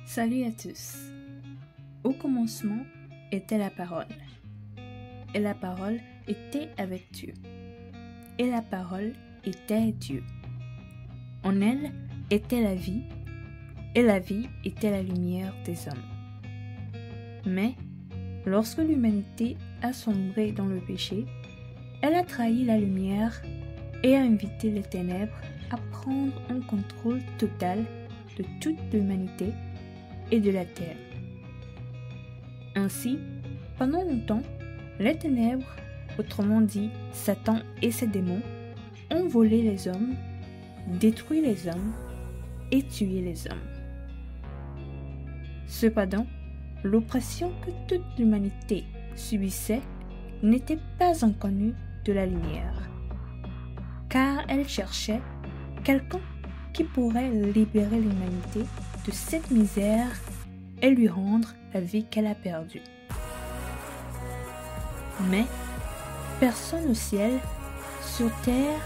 Salut à tous. Au commencement était la parole, et la parole était avec Dieu, et la parole était Dieu. En elle était la vie, et la vie était la lumière des hommes. Mais, lorsque l'humanité a sombré dans le péché, elle a trahi la lumière et a invité les ténèbres à prendre un contrôle total de toute l'humanité et de la terre. Ainsi, pendant longtemps, les ténèbres, autrement dit Satan et ses démons, ont volé les hommes, détruit les hommes et tué les hommes. Cependant, l'oppression que toute l'humanité subissait n'était pas inconnue de la lumière, car elle cherchait quelqu'un qui pourrait libérer l'humanité de cette misère et lui rendre la vie qu'elle a perdue. Mais personne au ciel, sur terre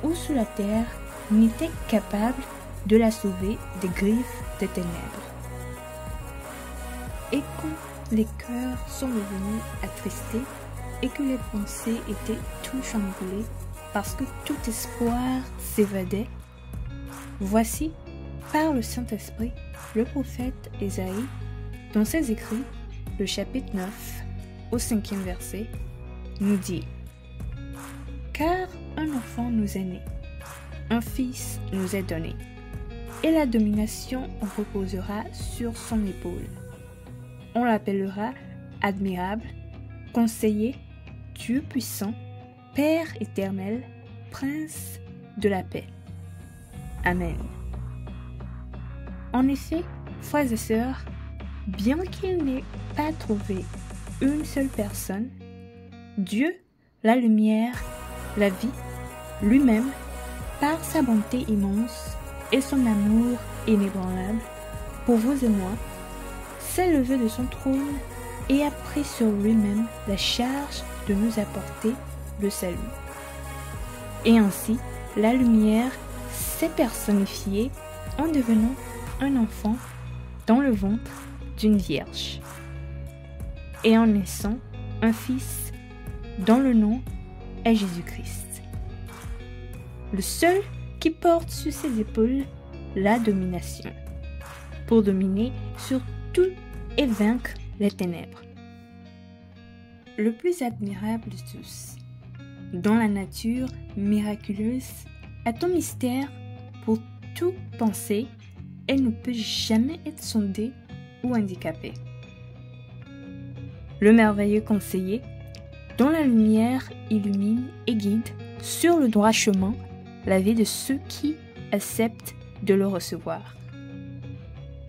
ou sous la terre n'était capable de la sauver des griffes des ténèbres. Et quand les cœurs sont devenus attristés et que les pensées étaient tout chamboulées parce que tout espoir s'évadait, voici, par le Saint-Esprit, le prophète Ésaïe, dans ses écrits, le chapitre 9, au 5e verset, nous dit « Car un enfant nous est né, un fils nous est donné, et la domination reposera sur son épaule. On l'appellera admirable, conseiller, Dieu puissant, Père éternel, Prince de la paix. Amen. » En effet, frères et sœurs, bien qu'il n'ait pas trouvé une seule personne, Dieu, la lumière, la vie, lui-même, par sa bonté immense et son amour inébranlable, pour vous et moi, s'est levé de son trône et a pris sur lui-même la charge de nous apporter le salut. Et ainsi, la lumière s'est personnifiée en devenant un enfant dans le ventre d'une vierge, et en naissant un fils dont le nom est Jésus-Christ, le seul qui porte sur ses épaules la domination, pour dominer sur tout et vaincre les ténèbres. Le plus admirable de tous, dans la nature miraculeuse, est un mystère pour tout penser. Elle ne peut jamais être sondée ou handicapée. Le merveilleux conseiller, dont la lumière illumine et guide sur le droit chemin la vie de ceux qui acceptent de le recevoir.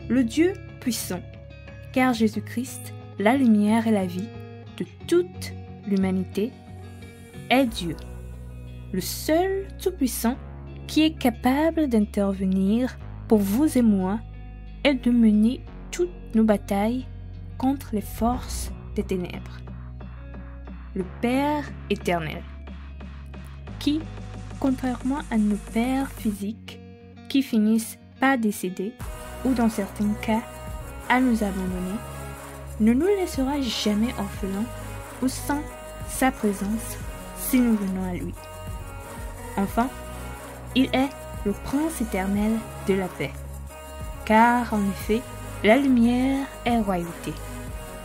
Le Dieu puissant, car Jésus-Christ, la lumière et la vie de toute l'humanité, est Dieu, le seul tout-puissant qui est capable d'intervenir pour vous et moi, et de mener toutes nos batailles contre les forces des ténèbres. Le Père éternel, qui, contrairement à nos pères physiques, qui finissent par décéder, ou dans certains cas, à nous abandonner, ne nous laissera jamais orphelins ou sans sa présence si nous venons à lui. Enfin, il est le Prince éternel de la paix. Car en effet, la lumière est royauté,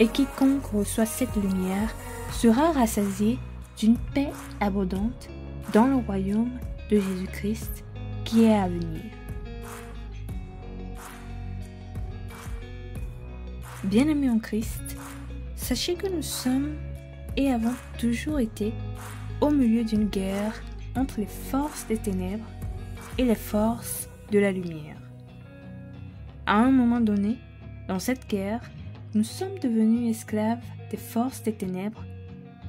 et quiconque reçoit cette lumière sera rassasié d'une paix abondante dans le royaume de Jésus-Christ qui est à venir. Bien-aimés en Christ, sachez que nous sommes et avons toujours été au milieu d'une guerre entre les forces des ténèbres et les forces de la lumière. À un moment donné, dans cette guerre, nous sommes devenus esclaves des forces des ténèbres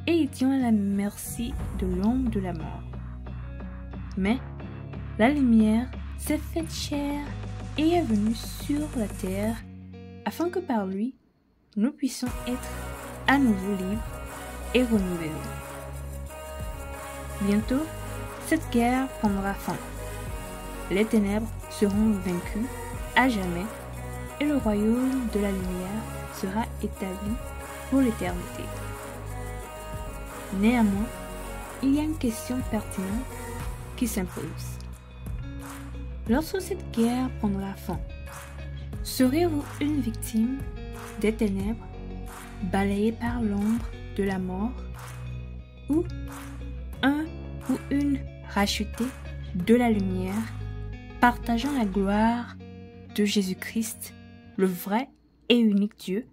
et étions à la merci de l'ombre de la mort. Mais la lumière s'est faite chair et est venue sur la terre afin que par lui, nous puissions être à nouveau libres et renouvelés. Bientôt, cette guerre prendra fin. Les ténèbres seront vaincues à jamais et le royaume de la lumière sera établi pour l'éternité. Néanmoins, il y a une question pertinente qui s'impose. Lorsque cette guerre prendra fin, serez-vous une victime des ténèbres, balayée par l'ombre de la mort, ou un ou une rachetée de la lumière, partageant la gloire de Jésus-Christ, le vrai et unique Dieu,